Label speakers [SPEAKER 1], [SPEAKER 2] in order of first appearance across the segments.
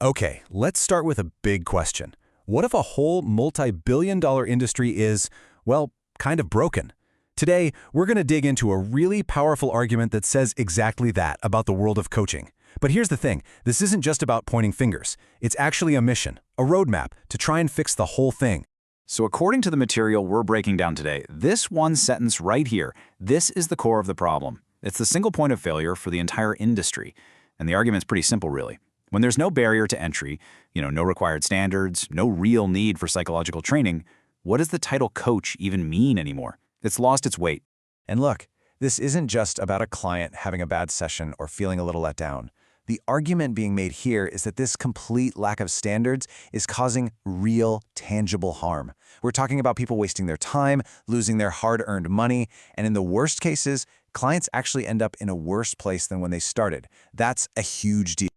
[SPEAKER 1] Okay, let's start with a big question. What if a whole multi-billion-dollar industry is, well, kind of broken? Today, we're going to dig into a really powerful argument that says exactly that about the world of coaching. But here's the thing, this isn't just about pointing fingers. It's actually a mission, a roadmap, to try and fix the whole thing.
[SPEAKER 2] So according to the material we're breaking down today, this one sentence right here, this is the core of the problem. It's the single point of failure for the entire industry. And the argument's pretty simple, really. When there's no barrier to entry, no required standards, no real need for psychological training, what does the title coach even mean anymore? It's lost its weight.
[SPEAKER 1] And look, this isn't just about a client having a bad session or feeling a little let down. The argument being made here is that this complete lack of standards is causing real, tangible harm. We're talking about people wasting their time, losing their hard-earned money, and in the worst cases, clients actually end up in a worse place than when they started. That's a huge deal.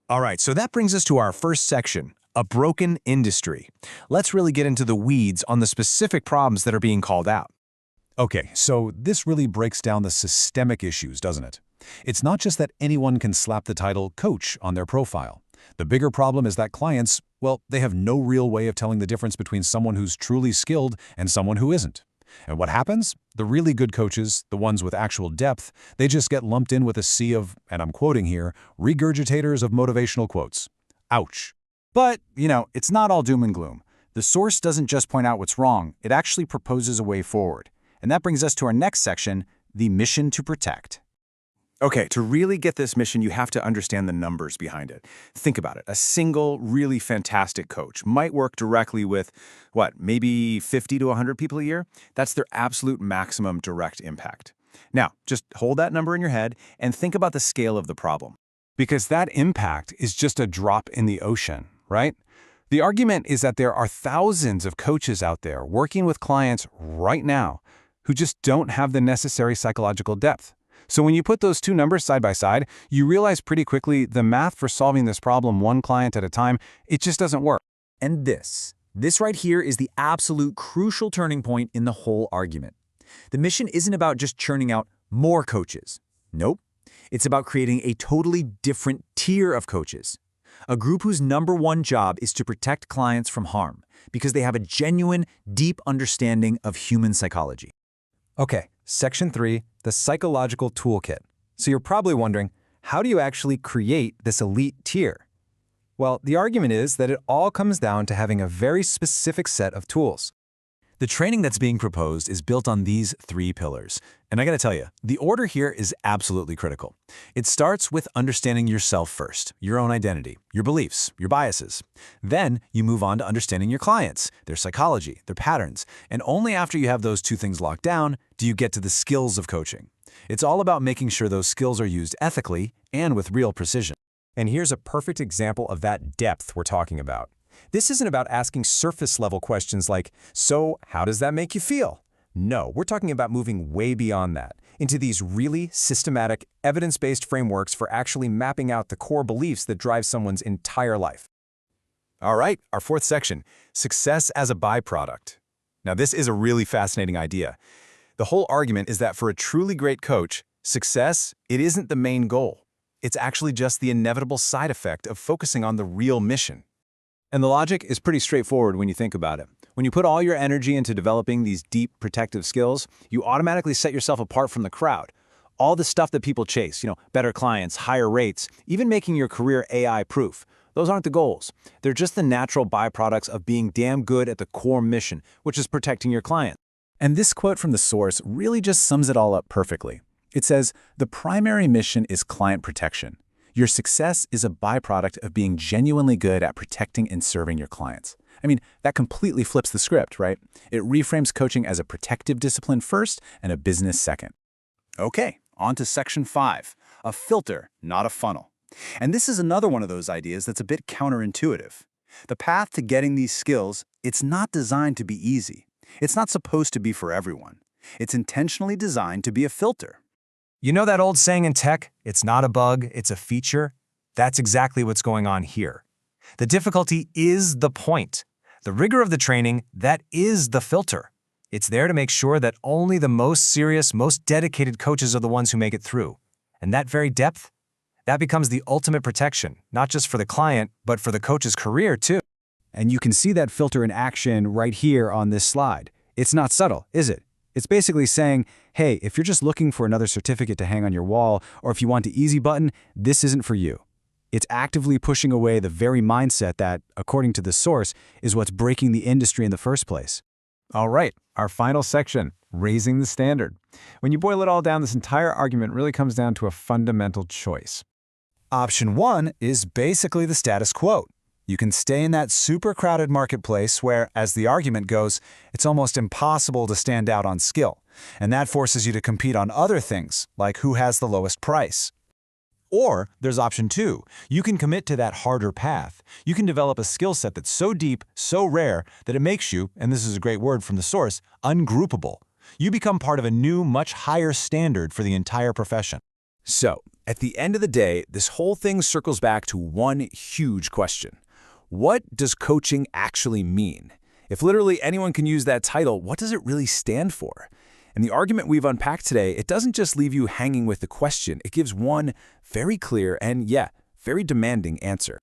[SPEAKER 3] All right, so that brings us to our first section, a broken industry. Let's really get into the weeds on the specific problems that are being called out.
[SPEAKER 1] Okay, so this really breaks down the systemic issues, doesn't it? It's not just that anyone can slap the title coach on their profile. The bigger problem is that clients, well, they have no real way of telling the difference between someone who's truly skilled and someone who isn't. And what happens? The really good coaches, the ones with actual depth, they just get lumped in with a sea of, and I'm quoting here, regurgitators of motivational quotes. Ouch.
[SPEAKER 2] But, it's not all doom and gloom. The source doesn't just point out what's wrong, it actually proposes a way forward. And that brings us to our next section, the mission to protect.
[SPEAKER 3] Okay, to really get this mission, you have to understand the numbers behind it. Think about it. A single, really fantastic coach might work directly with, maybe 50 to 100 people a year? That's their absolute maximum direct impact. Now, just hold that number in your head and think about the scale of the problem.
[SPEAKER 1] Because that impact is just a drop in the ocean, right? The argument is that there are thousands of coaches out there working with clients right now who just don't have the necessary psychological depth. So when you put those two numbers side by side, you realize pretty quickly the math for solving this problem one client at a time, it just doesn't work.
[SPEAKER 2] And this right here is the absolute crucial turning point in the whole argument. The mission isn't about just churning out more coaches. Nope. It's about creating a totally different tier of coaches. A group whose number one job is to protect clients from harm because they have a genuine, deep understanding of human psychology.
[SPEAKER 1] Okay, Section 3, the psychological toolkit. So you're probably wondering, how do you actually create this elite tier? Well, the argument is that it all comes down to having a very specific set of tools. The training that's being proposed is built on these three pillars. And I gotta tell you, the order here is absolutely critical. It starts with understanding yourself first, your own identity, your beliefs, your biases. Then you move on to understanding your clients, their psychology, their patterns. And only after you have those two things locked down do you get to the skills of coaching. It's all about making sure those skills are used ethically and with real precision. And here's a perfect example of that depth we're talking about. This isn't about asking surface-level questions like, so how does that make you feel? No, we're talking about moving way beyond that, into these really systematic, evidence-based frameworks for actually mapping out the core beliefs that drive someone's entire life. All right, our fourth section, success as a byproduct. Now, this is a really fascinating idea. The whole argument is that for a truly great coach, success, it isn't the main goal. It's actually just the inevitable side effect of focusing on the real mission. And the logic is pretty straightforward when you think about it. When you put all your energy into developing these deep protective skills, you automatically set yourself apart from the crowd. All the stuff that people chase, better clients, higher rates, even making your career AI-proof, those aren't the goals. They're just the natural byproducts of being damn good at the core mission, which is protecting your client. And this quote from the source really just sums it all up perfectly. It says, "The primary mission is client protection. Your success is a byproduct of being genuinely good at protecting and serving your clients." I mean, that completely flips the script, right? It reframes coaching as a protective discipline first and a business second.
[SPEAKER 2] Okay, on to Section 5, a filter, not a funnel. And this is another one of those ideas that's a bit counterintuitive. The path to getting these skills, it's not designed to be easy. It's not supposed to be for everyone. It's intentionally designed to be a filter.
[SPEAKER 3] You know that old saying in tech, it's not a bug, it's a feature? That's exactly what's going on here. The difficulty is the point. The rigor of the training, that is the filter. It's there to make sure that only the most serious, most dedicated coaches are the ones who make it through. And that very depth,
[SPEAKER 1] That becomes the ultimate protection, not just for the client, but for the coach's career too. And you can see that filter in action right here on this slide. It's not subtle, is it? It's basically saying, hey, if you're just looking for another certificate to hang on your wall, or if you want the easy button, this isn't for you. It's actively pushing away the very mindset that, according to the source, is what's breaking the industry in the first place. All right, our final section, raising the standard. When you boil it all down, this entire argument really comes down to a fundamental choice. Option 1 is basically the status quo. You can stay in that super crowded marketplace where, as the argument goes, it's almost impossible to stand out on skill. And that forces you to compete on other things, like who has the lowest price. Or there's option 2. You can commit to that harder path. You can develop a skill set that's so deep, so rare, that it makes you, and this is a great word from the source, ungroupable. You become part of a new, much higher standard for the entire profession. So, at the end of the day, this whole thing circles back to one huge question. What does coaching actually mean? If literally anyone can use that title, what does it really stand for? And the argument we've unpacked today, it doesn't just leave you hanging with the question, it gives one very clear and, very demanding answer.